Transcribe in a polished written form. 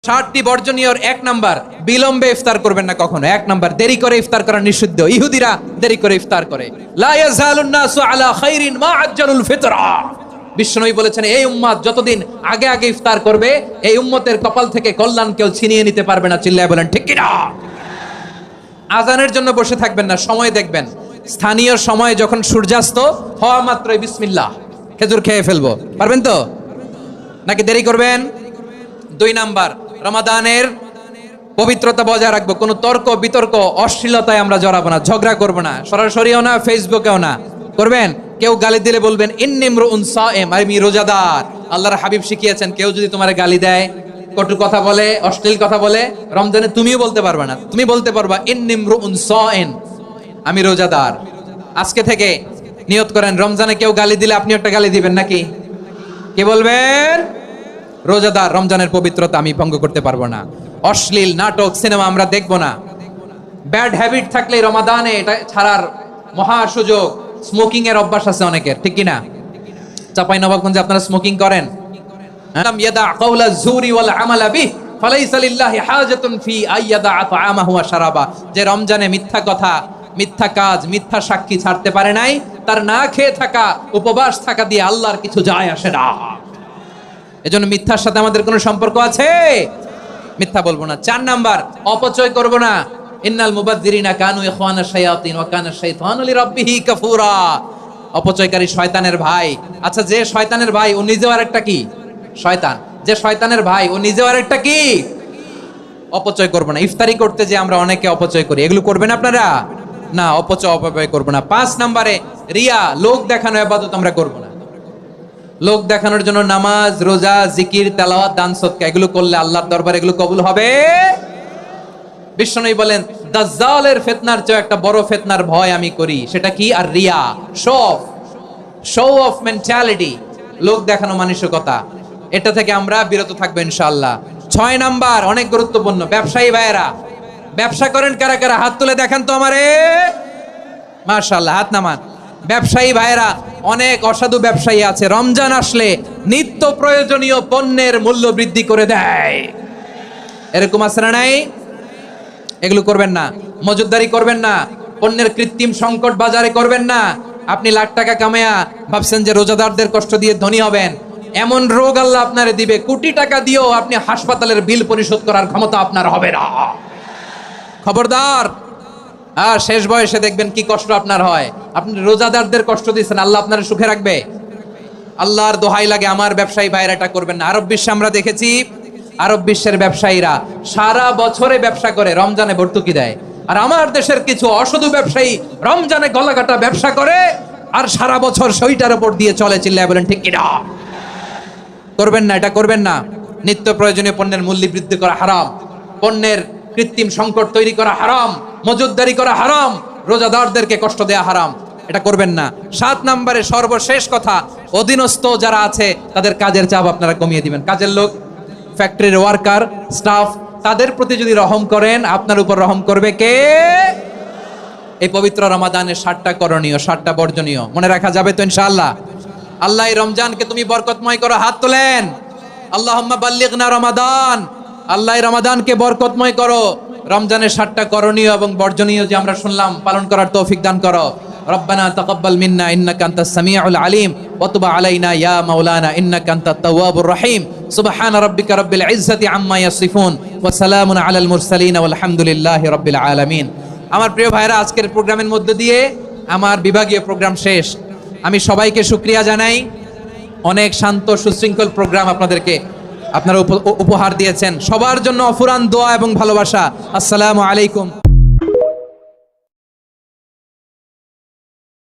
60টি বর্জনীয়র 1 number, বিলম্বে ইফতার করবেন না কখনো। 1 নাম্বার, দেরি করে ইফতার করা নিষিদ্ধ। ইহুদিরা দেরি করে ইফতার করে। লা ইয়াজালুন নাসু আলা খাইরিন মা আজ্জালুল ফিতরা। বিশ্বনবী বলেছেন, এই উম্মত যতদিন আগে আগে ইফতার করবে, এই উম্মতের কপাল থেকে কল্যাণ কেউ ছিনিয়ে নিতে পারবে না। চিল্লায় বলেন ঠিক কি না? আজানের জন্য বসে থাকবেন না, সময় দেখবেন। স্থানীয় সময় যখন সূর্যাস্ত হওয়া মাত্রই বিসমিল্লাহ, খেজুর খেয়ে ফেলবো। পারবেন তো নাকি দেরি করবেন? 2 নাম্বার, রমাদানের পবিত্রতা বজায় রাখবো। কোনো তর্ক বিতর্ক অশ্লীলতায় আমরা জড়াবো না, ঝগড়া করবো না, সরাসরিও না, ফেসবুকেও না। করবেন? কেউ গালি দিলে বলবেন ইন্নী ইমরুউন সায়েম, আমি রোজাদার। আল্লাহর হাবিব শিখিয়েছেন, কেউ যদি তোমার গালি দেয়, কটু কথা বলে, অশ্লীল কথা বলে, রমজানে তুমিও বলতে পারবে না। তুমি বলতে পারবা ইন্নী ইমরুউন সায়েম, আমি রোজাদার। আজকে থেকে নিয়ত করেন, রমজানে কেউ গালি দিলে আপনি একটা গালি দিবেন নাকি? কি বলবেন? রোজাদার, রমজানের পবিত্রতা আমি ভঙ্গ করতে পারবো না। অশ্লীল নাটক সিনেমা আমরা দেখবো না। ব্যাড হ্যাবিট থাকলে রমাদানে এটা ছাড়ার মহা সুযোগ। স্মোকিং এর অভ্যাস আছে অনেকের, ঠিক কিনা? চাঁপাইনবাবগঞ্জে আপনারা স্মোকিং করেন? ইয়াদা কাওলা যুরি ওয়াল আমালা বিহি ফালাইসা লিল্লাহি হাজাতুন ফি আইয়াদা তাআমাহু ওয়া শারাবা। যে রমজানে মিথ্যা কথা, মিথ্যা কাজ, মিথ্যা সাক্ষী ছাড়তে পারে নাই, তার না খেয়ে থাকা, উপবাস থাকা দিয়ে আল্লাহর কিছু যায় আসে না। এজন্য মিথ্যার সাথে আমাদের কোনো সম্পর্ক আছে? মিথ্যা বলবো না। 4 নাম্বার, অপচয় করব না। ইন্নাল মুবাযযিরিনা কানু ইখওয়ানাশ শায়াতিন ওয়া কানা শাইতানু লিরাব্বিহি কাফুরা। অপচয়কারী শয়তানের ভাই। আচ্ছা, যে শয়তানের ভাই ও নিজেও আরেকটা কি? শয়তান। যে শয়তানের ভাই ও নিজেও আরেকটা কি? অপচয় করব না। ইফতারি করতে যে আমরা অনেকে অপচয় করি, এগুলো করবেন আপনারা? না, অপচয় করব না। 5 নম্বরে, রিয়া, লোক দেখানো ইবাদত আমরা করব না। লোক দেখানোর জন্য নামাজ, রোজা, জিকির, তেলাওয়াত, দান, সদকা এগুলো করলে আল্লাহর দরবারে এগুলো কবুল হবে? বিশ্বনবী বলেন, দাজ্জালের ফিতনার চেয়ে একটা বড় ফিতনার ভয় আমি করি। সেটা কি? আর রিয়া, শো অফ মেন্টালিটি, লোক দেখানো মানসিকতা। এটা থেকে আমরা বিরত থাকবো ইনশাআল্লাহ। 6 নাম্বার, অনেক গুরুত্বপূর্ণ। ব্যবসায়ী ভাইয়েরা, ব্যবসা করেন কারা কারা? হাত তুলে দেখান তো আমারে। মাশাআল্লাহ, হাত নামান। ব্যবসায়ী ভাইয়েরা, অনেক অসাধু ব্যবসায়ী আছে, রমজান আসলে নিত্য প্রয়োজনীয় পণ্যের মূল্য বৃদ্ধি করে দেয়। এরকম আছে না নাই? এগুলো করবেন না। মজুদদারি করবেন না। পণ্যের কৃত্রিম সংকট বাজারে করবেন না। আপনি লাখ টাকা কামায়া ভাবছেন যে রোজাদারদের কষ্ট দিয়ে ধনী হবেন। এমন রোগ আল্লাহ আপনারে দিবে, কোটি টাকা দিয়েও আপনি হাসপাতালের বিল পরিশোধ করার ক্ষমতা আপনার হবে না। খবরদার। আর শেষ বয়সে দেখবেন কি কষ্ট আপনার হয়। আপনি রোজাদারদের কষ্ট দিচ্ছেন, আল্লাহ আপনার সুখে রাখবে? আল্লাহর দোহাই লাগে, আমার ব্যবসায়ী ভাইরা এটা করবেন না। আরব বিশ্বে আমরা দেখেছি, আরব বিশ্বের ব্যবসায়ীরা সারা বছরে ব্যবসা করে, রমজানে ভর্তুকি দেয়। আর আমার দেশের কিছু অসাধু ব্যবসায়ী রমজানে গলাকাটা ব্যবসা করে আর সারা বছর সইটার উপর দিয়ে চলে। চিল্লায় বলেন ঠিক কিনা? করবেন না, এটা করবেন না। নিত্য প্রয়োজনীয় পণ্যের মূল্য বৃদ্ধি করা হারাম, পণ্যের কৃত্রিম সংকট তৈরি করা হারাম, মজুদদারি করা হারাম, রোজাদারদেরকে কষ্ট দেয়া হারাম। এটা করবেন না। 7 নম্বরে সর্বশেষ কথা, অধীনস্থ যারা আছে তাদের কাজের চাপ আপনারা কমিয়ে দিবেন। কাজের লোক, ফ্যাক্টরির ওয়ার্কার, স্টাফ, তাদের প্রতি যদি রহম করেন, আপনার উপর রহম করবে কে? এই পবিত্র রমাদানের 7টা করণীয়, 7টা বর্জনীয় মনে রাখা যাবে তো ইনশাআল্লাহ? আল্লাহ এই রমজানকে তুমি বরকতময় করো। হাত তোলেন। আল্লাহুম্মা বাল্লিগনা রমাদান। আল্লাহ এই রমাদানকে বরকতময় করো। রমজানের 7টা করণীয় এবং বর্জনীয় যে আমরা শুনলাম, পালন করার তৌফিক দান করো। রব্বানা তাকাব্বাল মিন্না ইন্নাকা আনতাস সামিউল আলিম ওয়া তুব আলাইনা ইয়া মাওলানা ইন্নাকা আনতাত তাওয়াবুর রহিম। সুবহান রাব্বিকা রাব্বিল ইজ্জাতি আম্মা ইয়াসিফুন ওয়া সালামুন আলাল মুরসালিন ওয়াল হামদুলিল্লাহি রাব্বিল আলামিন। আমার প্রিয় ভাইরা, আজকের প্রোগ্রামের মধ্য দিয়ে আমার বিভাগীয় প্রোগ্রাম শেষ। আমি সবাইকে শুকরিয়া জানাই। অনেক শান্ত সুশৃঙ্খল প্রোগ্রাম আপনারা উপহার দিয়েছেন। সবার জন্য অফুরান দোয়া এবং ভালোবাসা। আসসালামু আলাইকুম।